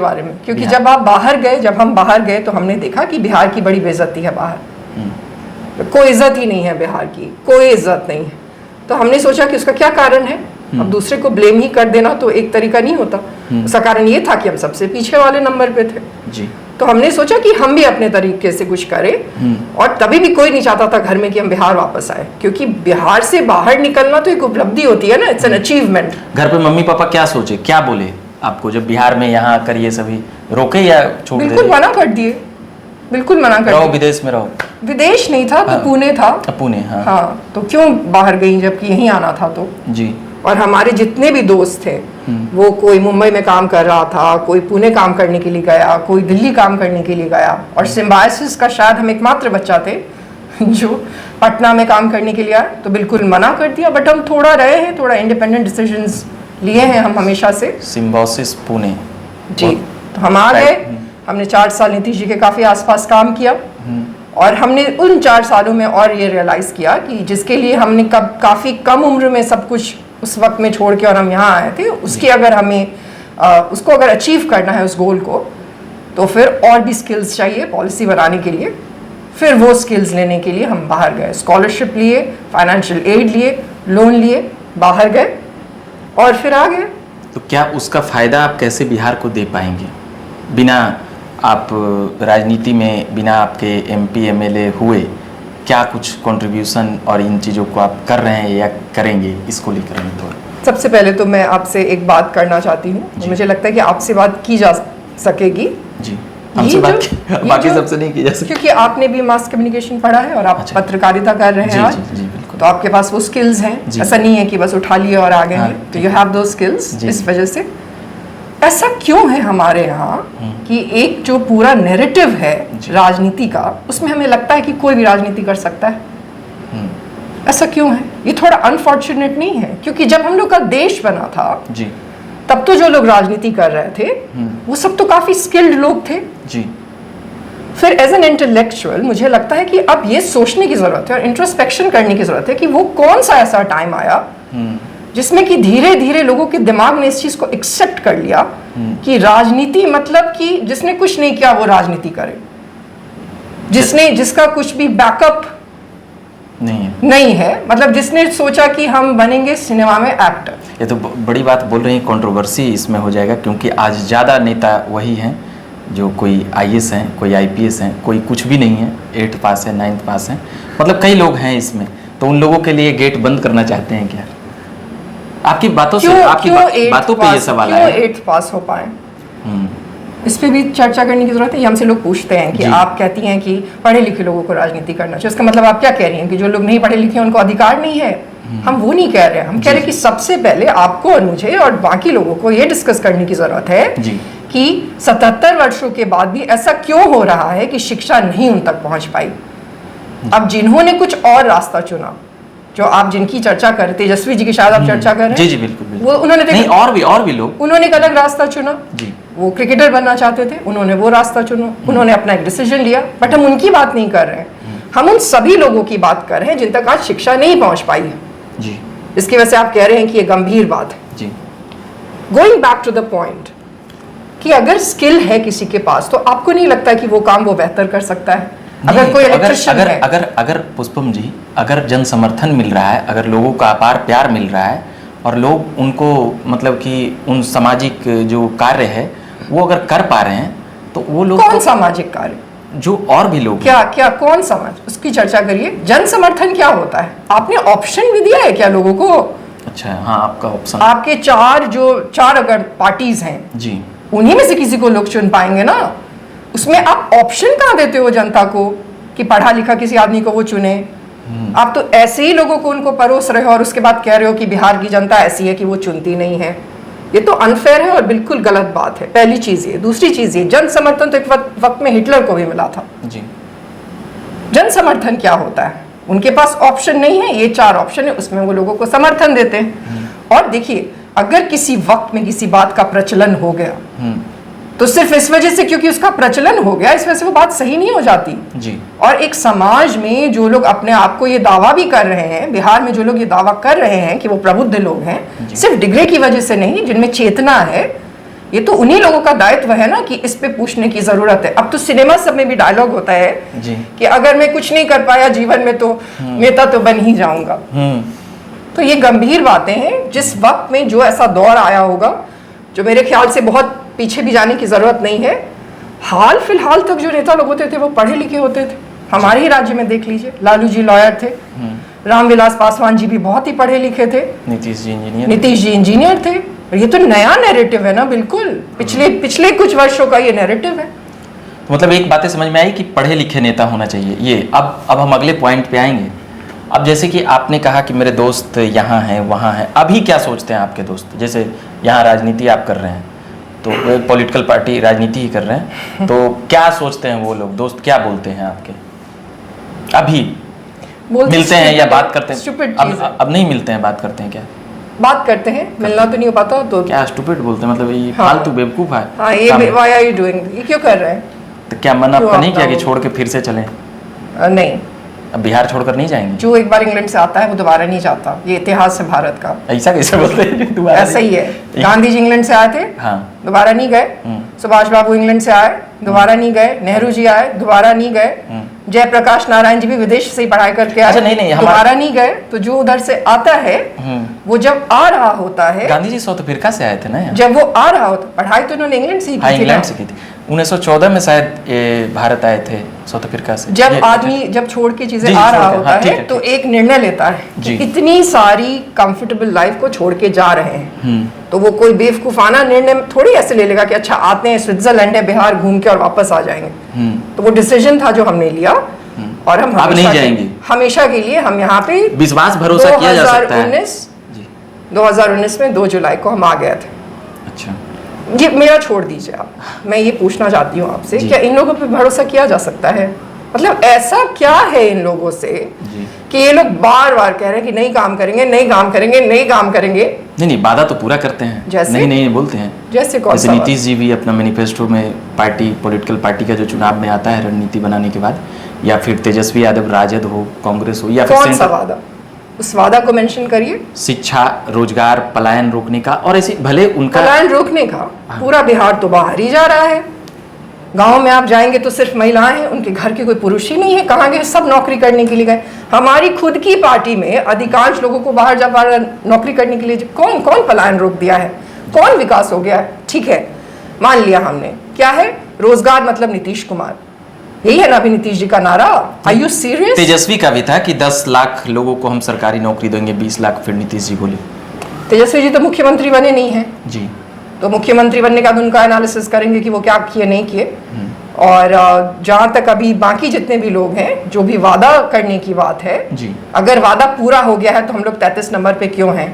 बारे में, क्योंकि जब हम बाहर गए तो हमने देखा कि बिहार की बड़ी बेइज्जती है बाहर। कोई इज्जत ही नहीं है बिहार की, कोई इज्जत नहीं है। तो हमने सोचा कि उसका क्या कारण है। अब दूसरे को ब्लेम ही कर देना तो एक तरीका नहीं होता। उसका कारण ये था कि हम सबसे पीछे वाले नंबर पे थे जी। तो हमने सोचा कि हम भी अपने तरीके से कुछ करें। और तभी भी कोई नहीं चाहता था घर में कि हम बिहार वापस आए, क्योंकि बिहार से बाहर निकलना तो एक उपलब्धि होती है ना, इट्स एन अचीवमेंट। घर पे मम्मी पापा क्या सोचे, क्या बोले आपको जब बिहार में यहाँ आकर ये सभी रोके या छोड़ दिए? बिल्कुल मना कर दिए, बिल्कुल मना कर दिए। रहो विदेश में रहो। विदेश नहीं था तो पुणे था। पुणे, हाँ। तो क्यों बाहर गई जबकि यहीं आना था तो जी। और हमारे जितने भी दोस्त थे वो कोई मुंबई में काम कर रहा था, कोई पुणे काम करने के लिए गया, कोई दिल्ली काम करने के लिए गया। और सिम्बायोसिस का शायद हम एकमात्र बच्चा थे जो पटना में काम करने के लिए आए। तो बिल्कुल मना कर दिया। बट हम थोड़ा रहे हैं, थोड़ा इंडिपेंडेंट डिसीजंस लिए हैं हम हमेशा से। सिम्बायोसिस पुणे जी। तो हम आ गए। हमने 4 साल नीतीश जी के काफ़ी आसपास काम किया। और हमने उन 4 सालों में और ये रियलाइज़ किया कि जिसके लिए हमने काफ़ी कम उम्र में सब कुछ उस वक्त में छोड़ के और हम यहाँ आए थे, उसकी अगर हमें उसको अगर अचीव करना है उस गोल को, तो फिर और भी स्किल्स चाहिए पॉलिसी बनाने के लिए। फिर वो स्किल्स लेने के लिए हम बाहर गए, स्कॉलरशिप लिए, फाइनेंशियल एड लिए, लोन लिए, बाहर गए और फिर आ गए। तो क्या उसका फ़ायदा आप कैसे बिहार को दे पाएंगे बिना आप राजनीति में, बिना आपके एमपी एमएलए हुए? क्या कुछ कंट्रीब्यूशन और इन चीज़ों को आप कर रहे हैं या करेंगे, इसको लेकर थोड़ा? सबसे पहले तो मैं आपसे एक बात करना चाहती हूँ। मुझे लगता है कि आपसे बात की जा सकेगी जी। हमसे बात बाकी सबसे नहीं की जा सकती, क्योंकि आपने भी मास कम्युनिकेशन पढ़ा है और आप पत्रकारिता कर रहे हैं आज। तो आपके पास वो स्किल्स हैं। ऐसा नहीं है कि बस उठा लिए और आ गए। तो यू हैव दो स्किल्स। इस वजह से ऐसा क्यों है हमारे यहाँ कि एक जो पूरा नैरेटिव है राजनीति का, उसमें हमें लगता है कि कोई भी राजनीति कर सकता है। ऐसा क्यों है? ये थोड़ा अनफॉर्चुनेट नहीं है? क्योंकि जब हम लोग का देश बना था जी, तब तो जो लोग राजनीति कर रहे थे वो सब तो काफी स्किल्ड लोग थे जी। फिर एज एन इंटेलेक्चुअल मुझे लगता है कि अब ये सोचने की जरूरत है और इंट्रोस्पेक्शन करने की जरूरत है कि वो कौन सा ऐसा टाइम आया जिसमें कि धीरे धीरे लोगों के दिमाग ने इस चीज को एक्सेप्ट कर लिया कि राजनीति मतलब कि जिसने कुछ नहीं किया वो राजनीति करे, जिसका कुछ भी बैकअप नहीं है, मतलब जिसने सोचा कि हम बनेंगे सिनेमा में एक्टर। ये तो बड़ी बात बोल रही है, कंट्रोवर्सी इसमें हो जाएगा, क्योंकि आज ज़्यादा नेता वही हैं जो कोई आईएएस हैं, कोई आईपीएस हैं, कोई कुछ भी नहीं है, 8th पास है, 9th पास है, मतलब कई लोग हैं इसमें। तो उन लोगों के लिए गेट बंद करना चाहते हैं क्या? आपकी बातों से, आपकी बातों पे ये सवाल है। क्यों 8th पास हो पाए? इस पे भी चर्चा करने की जरूरत है। हमसे लोग पूछते हैं कि आप कहती हैं कि पढ़े लिखे लोगों को राजनीति करना चाहिए, इसका मतलब आप क्या कह रही हैं कि जो लोग नहीं पढ़े लिखे उनको अधिकार नहीं है? हम वो नहीं कह रहे हैं। हम कह रहे हैं कि सबसे पहले आपको और मुझे और बाकी लोगों को ये डिस्कस करने की जरूरत है कि 77 वर्षों के बाद भी ऐसा क्यों हो रहा है कि शिक्षा नहीं उन तक पहुंच पाई। अब जिन्होंने कुछ और रास्ता चुना, जो आप जिनकी चर्चा कर रहे, तेजस्वी जी की शायद आप चर्चा कर रहे हैं। जी जी बिल्कुल, बिल्कुल। वो उन्होंने नहीं, और भी लोग, उन्होंने एक अलग रास्ता चुना जी। वो क्रिकेटर बनना चाहते थे, उन्होंने वो रास्ता चुना, उन्होंने अपना एक डिसीजन लिया। बट हम उनकी बात नहीं कर रहे हैं, हम उन सभी लोगों की बात कर रहे हैं जिन तक आज शिक्षा नहीं पहुंच पाई है जी। इसकी वजह से आप कह रहे हैं कि ये गंभीर बात है जी। Going back to the point कि अगर स्किल है किसी के पास तो आपको नहीं लगता कि वो काम वो बेहतर कर सकता है? अगर कोई इलेक्ट्रिशियन है, अगर पुष्पम जी, अगर जन समर्थन मिल रहा है, अगर लोगों का अपार प्यार मिल रहा है और लोग उनको मतलब कि उन सामाजिक जो कार्य है वो अगर कर पा रहे हैं, तो वो लोग कौन सामाजिक कार्य? जो और भी लोग क्या कौन समाज, उसकी चर्चा करिए। जन समर्थन क्या होता है? आपने ऑप्शन भी दिया है क्या लोगों को? अच्छा, हाँ, आपका ऑप्शन, आपके चार अगर पार्टीज हैं जी, उन्हीं में से किसी को लोग चुन पाएंगे ना। उसमें आप ऑप्शन कहाँ देते हो जनता को कि पढ़ा लिखा किसी आदमी को वो चुने? आप तो ऐसे ही लोगों को उनको परोस रहे हो और उसके बाद कह रहे हो कि बिहार की जनता ऐसी है कि वो चुनती नहीं है। ये तो अनफेयर है और बिल्कुल गलत बात है। पहली चीज ये। दूसरी चीज ये, जन समर्थन तो एक वक्त में हिटलर को भी मिला था जी। जन समर्थन क्या होता है? उनके पास ऑप्शन नहीं है, ये 4 ऑप्शन है, उसमें वो लोगों को समर्थन देते हैं। और देखिए, अगर किसी वक्त में किसी बात का प्रचलन हो गया तो सिर्फ इस वजह से, क्योंकि उसका प्रचलन हो गया, इस वजह से वो बात सही नहीं हो जाती जी। और एक समाज में जो लोग अपने आप को ये दावा भी कर रहे हैं, बिहार में जो लोग ये दावा कर रहे हैं कि वो प्रबुद्ध लोग हैं, सिर्फ डिग्री की वजह से नहीं, जिनमें चेतना है, ये तो उन्हीं लोगों का दायित्व है ना कि इस पे पूछने की जरूरत है। अब तो सिनेमा सब में भी डायलॉग होता है जी। कि अगर मैं कुछ नहीं कर पाया जीवन में तो नेता तो बन ही जाऊंगा। तो ये गंभीर बातें हैं। जिस वक्त में जो ऐसा दौर आया होगा, जो मेरे ख्याल से बहुत पीछे भी जाने की जरूरत नहीं है, हाल फिलहाल तक जो नेता लोग होते थे वो पढ़े लिखे होते थे। हमारे ही राज्य में देख लीजिए, लालू जी लॉयर थे, रामविलास पासवान जी भी बहुत ही पढ़े लिखे थे, नीतीश जी इंजीनियर थे। और ये तो नया नैरेटिव है ना, बिल्कुल पिछले कुछ वर्षों का ये नैरेटिव है। तो मतलब एक बातें समझ में आई कि पढ़े लिखे नेता होना चाहिए। ये अब हम अगले पॉइंट पे आएंगे। अब जैसे कि आपने कहा कि मेरे दोस्त यहाँ हैं वहाँ हैं, अभी क्या सोचते हैं आपके दोस्त? जैसे यहाँ राजनीति आप कर रहे हैं, तो पॉलिटिकल पार्टी राजनीति ही कर रहे हैं, तो क्या सोचते हैं वो लोग, दोस्त क्या बोलते हैं आपके? अभी मिलते हैं या बात करते हैं? अब नहीं मिलते हैं, बात करते हैं क्या? बात करते हैं, मिलना तो नहीं हो पाता। तो क्या स्टूपिड बोलते हैं, मतलब ये फालतू बेवकूफ है। हाँ, ये व्हाई आर यू डूइंग, ये क्यों कर रहे हैं? तो क्या मन आपका नहीं किया कि छोड़ के फिर से चलें? नहीं, अब बिहार छोड़कर नहीं जाएंगे? जो एक बार इंग्लैंड से आता है वो दोबारा नहीं जाता, ये इतिहास है भारत का। ऐसा कैसे बोलते हैं? ऐसा ही है। गांधी जी इंग्लैंड से आए थे, दोबारा नहीं गए। सुभाष बाबू इंग्लैंड से आए, दोबारा नहीं गए। नेहरू जी आए, दोबारा नहीं गए। जयप्रकाश नारायण जी भी विदेश से ही पढ़ाई करके आए, नहीं, दोबारा नहीं गए। तो जो उधर से आता है वो जब आ रहा होता है, गांधी जी साउथ अफ्रीका से आए थे ना, जब वो आ रहा होता, पढ़ाई तो उन्होंने इंग्लैंड से ही की थी। 1914 में शायद ये भारत आए थे साउथ अफ्रीका से। जब आदमी जब छोड़ के चीजें आ रहा होता है तो एक निर्णय लेता है कि इतनी सारी कंफर्टेबल लाइफ को छोड़ के जा रहे हैं, तो वो कोई बेवकूफाना निर्णय थोड़ी ऐसे ले लेगा कि अच्छा आते हैं, स्विट्जरलैंड है, बिहार घूम के और वापस आ जाएंगे। तो वो डिसीजन था जो हमने लिया, और हम अब नहीं जाएंगे हमेशा के लिए। हम यहाँ पे विश्वास भरोसा किया जा सकता है। 2019 में 2 जुलाई को हम आ गए थे। अच्छा, ये मेरा छोड़ दीजिए आप, मैं ये पूछना चाहती हूँ आपसे, क्या इन लोगों पे भरोसा किया जा सकता है? मतलब ऐसा क्या है इन लोगों से कि ये लोग बार बार कह रहे हैं कि नहीं काम करेंगे, नहीं काम करेंगे, नहीं काम करेंगे। नहीं, वादा तो पूरा करते हैं, जैसे नहीं बोलते हैं। जैसे कौन सा? नीतीश जी भी अपना मैनिफेस्टो में पॉलिटिकल पार्टी का जो चुनाव में आता है रणनीति बनाने के बाद, या फिर तेजस्वी यादव राजद हो, कांग्रेस हो, या फिर कौन सा वादा? उस वादा को मेंशन करिए। शिक्षा, रोजगार, पलायन रोकने का, और ऐसे भले उनका पलायन रोकने का पूरा बिहार तो बाहर ही जा रहा है। गांव में आप जाएंगे तो सिर्फ महिलाएं हैं, उनके घर के कोई पुरुष ही नहीं है। कहाँ गए? सब नौकरी करने के लिए गए। हमारी खुद की पार्टी में अधिकांश लोगों को बाहर जा नौकरी करने के लिए कौन पलायन रोक दिया है? कौन विकास हो गया है? ठीक है, मान लिया हमने, क्या है रोजगार मतलब नीतीश कुमार, यही है ना अभी नीतीश जी का नारा? Are you serious? तेजस्वी का भी था कि 10 लाख लोगों को हम सरकारी नौकरी देंगे, 20 लाख फिर नीतीश जी बोले। तेजस्वी जी तो मुख्यमंत्री बने नहीं है जी, तो मुख्यमंत्री बनने का उनका एनालिसिस करेंगे कि वो क्या किए नहीं किए। और जहां तक अभी बाकी जितने भी लोग हैं, जो भी वादा करने की बात है जी, अगर वादा पूरा हो गया है तो हम लोग 33 नंबर पे क्यों हैं?